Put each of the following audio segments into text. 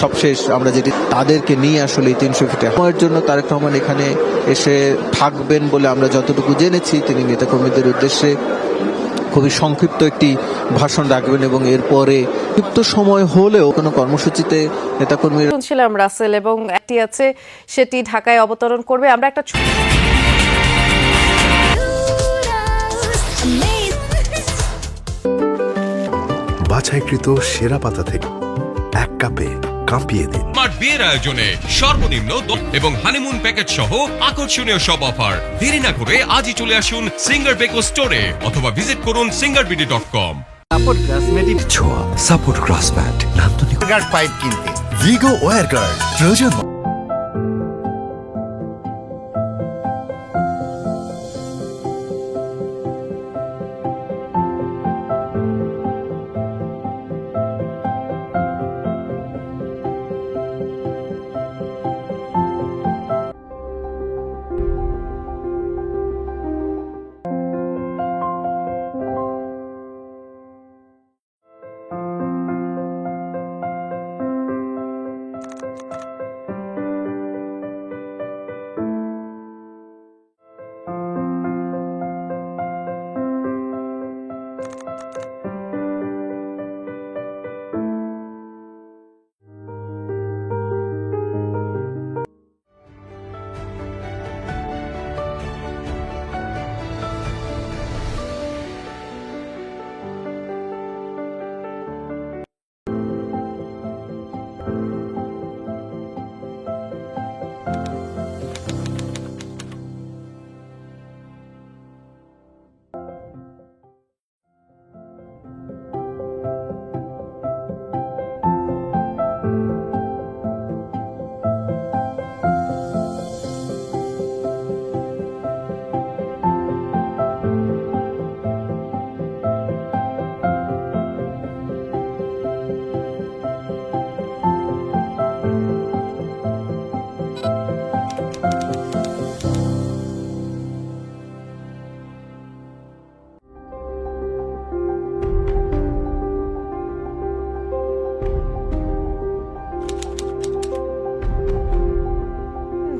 সবশেষ আমরা যেটি তাদেরকে নিয়ে আসলে 300 ফিটে সময়ের জন্য তারেক রহমান এখানে এসে থাকবেন বলে আমরা যতটুকু জেনেছি, তিনি নেতাকর্মীদের উদ্দেশ্যে খুবই সংক্ষিপ্ত একটি ভাষণ রাখবেন এবং এরপরে ক্ষিপ্ত সময় হলেও কোনো কর্মসূচিতে নেতাকর্মীরা শুনছিলাম রাসেল, এবং একটি আছে সেটি ঢাকায় অবতরণ করবে। আমরা একটা বাছাইকৃত সেরা পাতা থেকে এক কাপে কাঁপিয়ে দিন স্মার্ট বিয়ের আয়োজনে সর্বনিম্ন এবং হানিমুন প্যাকেজ সহ আকর্ষণীয় সব অফার। দেরি না করে আজই চলে আসুন সিঙ্গার বেকো স্টোরে অথবা ভিজিট করুন singerbd.com। সাপোর্ট গ্রাসমেটিক ছোঁয়া, সাপোর্ট গ্রাসম্যাট নান্দনিক গার্ড পাইপ কিনতে ভিগো ওয়্যার গার্ড প্রয়োজন।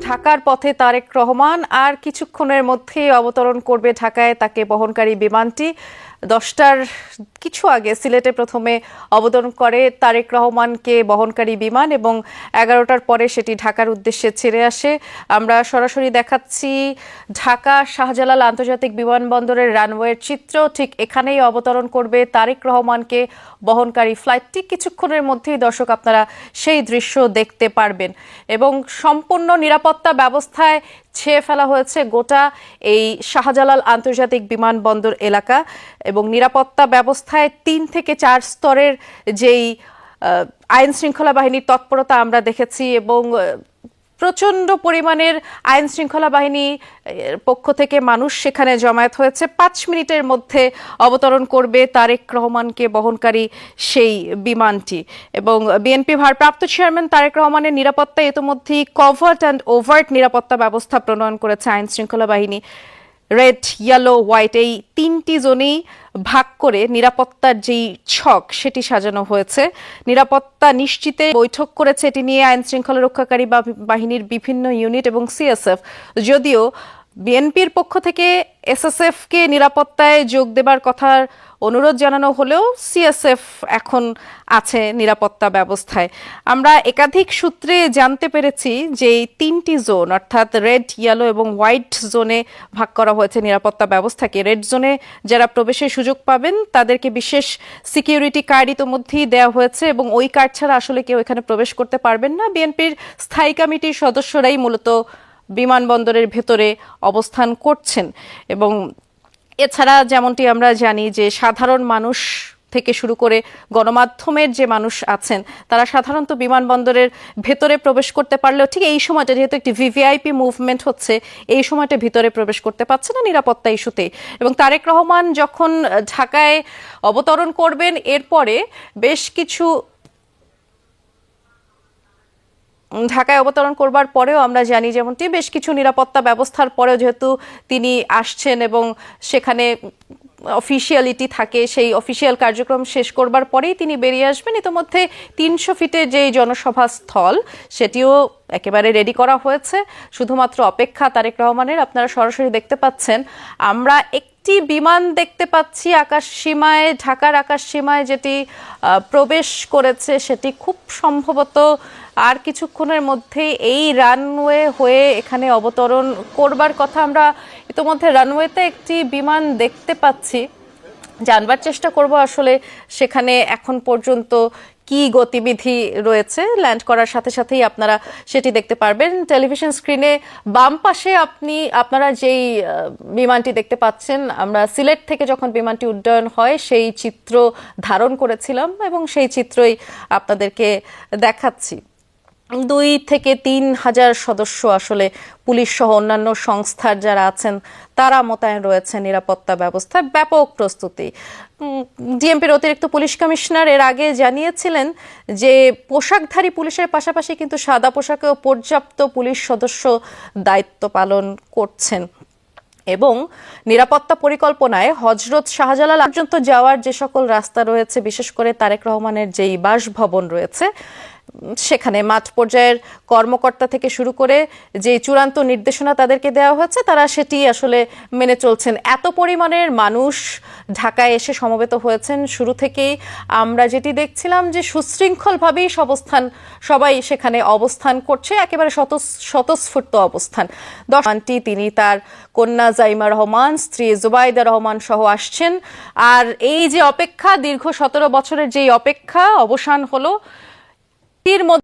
ঢাকার পথে তারেক রহমান আর কিছুক্ষণের মধ্যেই অবতরণ করবে ঢাকায় তাকে বহনকারী বিমানটি। 10টার কিছু আগে সিলেটে প্রথমে অবতরণ করে তারেক রহমানকে বহনকারী বিমান এবং 11টার পরে সেটি ঢাকার উদ্দেশ্যে ছেড়ে আসে। আমরা সরাসরি দেখাচ্ছি ঢাকা শাহজালাল আন্তর্জাতিক বিমানবন্দরের রানওয়ের চিত্র। ঠিক এখানেই অবতরণ করবে তারেক রহমানকে বহনকারী ফ্লাইটটি। কিছুক্ষণের মধ্যেই দর্শক আপনারা সেই দৃশ্য দেখতে পারবেন এবং সম্পূর্ণ নিরাপত্তা ব্যবস্থায় ছেয়ে ফেলা হয়েছে গোটা এই শাহজালাল আন্তর্জাতিক বিমানবন্দর এলাকা এবং নিরাপত্তা ব্যবস্থায় 3 থেকে 4 স্তরের যেই আইন শৃঙ্খলা বাহিনীর তৎপরতা আমরা দেখেছি এবং প্রচণ্ড পরিমাণের আইন শৃঙ্খলা বাহিনী পক্ষ থেকে মানুষ সেখানে জমায়েত হয়েছে। 5 মিনিটের মধ্যে অবতরণ করবে তারেক রহমানকে বহনকারী সেই বিমানটি এবং বিএনপি ভারপ্রাপ্ত চেয়ারম্যান তারেক রহমানের নিরাপত্তায় ইতিমধ্যেই কভার্ট অ্যান্ড ওভার্ট নিরাপত্তা ব্যবস্থা প্রণয়ন করেছে আইন শৃঙ্খলা বাহিনী। রেড, ইয়েলো, হোয়াইট এই 3টি জোনেই ভাগ করে নিরাপত্তার যেই ছক সেটি সাজানো হয়েছে। নিরাপত্তা নিশ্চিতে বৈঠক করেছে এটি নিয়ে আইন শৃঙ্খলা রক্ষাকারী বাহিনীর বিভিন্ন ইউনিট এবং সিএসএফ। যদিও বিএনপির পক্ষ থেকে এসএসএফকে নিরাপত্তায় যোগ দেবার কথার অনুরোধ জানানো হলেও সিএসএফ এখন আছে নিরাপত্তা ব্যবস্থায়। আমরা একাধিক সূত্রে জানতে পেরেছি যে এই 3টি জোন অর্থাৎ রেড, ইয়েলো এবং হোয়াইট জোনে ভাগ করা হয়েছে নিরাপত্তা ব্যবস্থাকে। রেড জোনে যারা প্রবেশের সুযোগ পাবেন তাদেরকে বিশেষ সিকিউরিটি কার্ড ইতিমধ্যেই দেওয়া হয়েছে এবং ওই কার্ড ছাড়া আসলে কেউ এখানে প্রবেশ করতে পারবেন না। বিএনপির স্থায়ী কমিটির সদস্যরাই মূলত বিমানবন্দরের ভেতরে অবস্থান করছেন এবং এছাড়া যেমনটি আমরা জানি যে সাধারণ মানুষ থেকে শুরু করে গণমাধ্যমের যে মানুষ আছেন তারা সাধারণত বিমানবন্দরের ভেতরে প্রবেশ করতে পারলেও ঠিক এই সময়টা যেহেতু একটি ভিভিআইপি মুভমেন্ট হচ্ছে এই সময়টা ভিতরে প্রবেশ করতে পারছে না নিরাপত্তা ইস্যুতে। এবং তারেক রহমান যখন ঢাকায় অবতরণ করবেন এরপরে বেশ কিছু ঢাকায় অবতরণ করবার পরেও আমরা জানি যেমনটি বেশ কিছু নিরাপত্তা ব্যবস্থার পরেও যেহেতু তিনি আসছেন এবং সেখানে অফিসিয়ালিটি থাকে, সেই অফিসিয়াল কার্যক্রম শেষ করবার পরেই তিনি বেরিয়ে আসবেন। ইতিমধ্যে 300 ফিটের যেই জনসভা স্থল সেটিও একেবারে রেডি করা হয়েছে, শুধুমাত্র অপেক্ষা তারেক রহমানের। আপনারা সরাসরি দেখতে পাচ্ছেন, আমরা একটি বিমান দেখতে পাচ্ছি আকাশ সীমায়, ঢাকার আকাশ সীমায় যেটি প্রবেশ করেছে, সেটি খুব সম্ভবত আর কিছুক্ষণের মধ্যে এই রানওয়ে হয়ে এখানে অবতরণ করবার কথা। আমরা ইতিমধ্যে রানওয়েতে একটি বিমান দেখতে পাচ্ছি, জানবার চেষ্টা করব আসলে সেখানে এখন পর্যন্ত কি গতিবিধি রয়েছে। ল্যান্ড করার সাথে সাথেই আপনারা সেটি দেখতে পারবেন টেলিভিশন স্ক্রিনে। বাম পাশে আপনারা যেই বিমানটি দেখতে পাচ্ছেন, আমরা সিলেট থেকে যখন বিমানটি উড্ডয়ন হয় সেই চিত্র ধারণ করেছিলাম এবং সেই চিত্রই আপনাদেরকে দেখাচ্ছি। 2 থেকে 3 হাজার সদস্য আসলে পুলিশ সহ অন্যান্য সংস্থার যারা আছেন তারা মোতায়েন রয়েছে নিরাপত্তা ব্যবস্থায়, ব্যাপক প্রস্তুতি। ডিএমপির অতিরিক্ত পুলিশ কমিশনার এর আগে জানিয়েছিলেন যে পোশাকধারী পুলিশের পাশাপাশি কিন্তু সাদা পোশাকেও পর্যাপ্ত পুলিশ সদস্য দায়িত্ব পালন করছেন এবং নিরাপত্তা পরিকল্পনায় হযরত শাহজালাল পর্যন্ত যাওয়ার যে সকল রাস্তা রয়েছে, বিশেষ করে তারেক রহমানের যেই বাসভবন রয়েছে সেখানে মাঠ পর্যায়ের কর্মকর্তা থেকে শুরু করে যে চূড়ান্ত নির্দেশনা তাদেরকে দেওয়া হয়েছে তারা সেটি আসলে মেনে চলছেন। এত পরিমাণের মানুষ ঢাকায় এসে সমবেত হয়েছেন, শুরু থেকেই আমরা যেটি দেখছিলাম যে সুশৃঙ্খলভাবেই সবাই সেখানে অবস্থান করছে, একেবারে স্বতঃস্ফূর্ত অবস্থান। দশটি তিনি তার কন্যা জাইমা রহমান, স্ত্রী জুবাইদা রহমান সহ আসছেন। আর এই যে অপেক্ষা, দীর্ঘ 17 বছরের যেই অপেক্ষা অবসান হলো, এর মধ্যে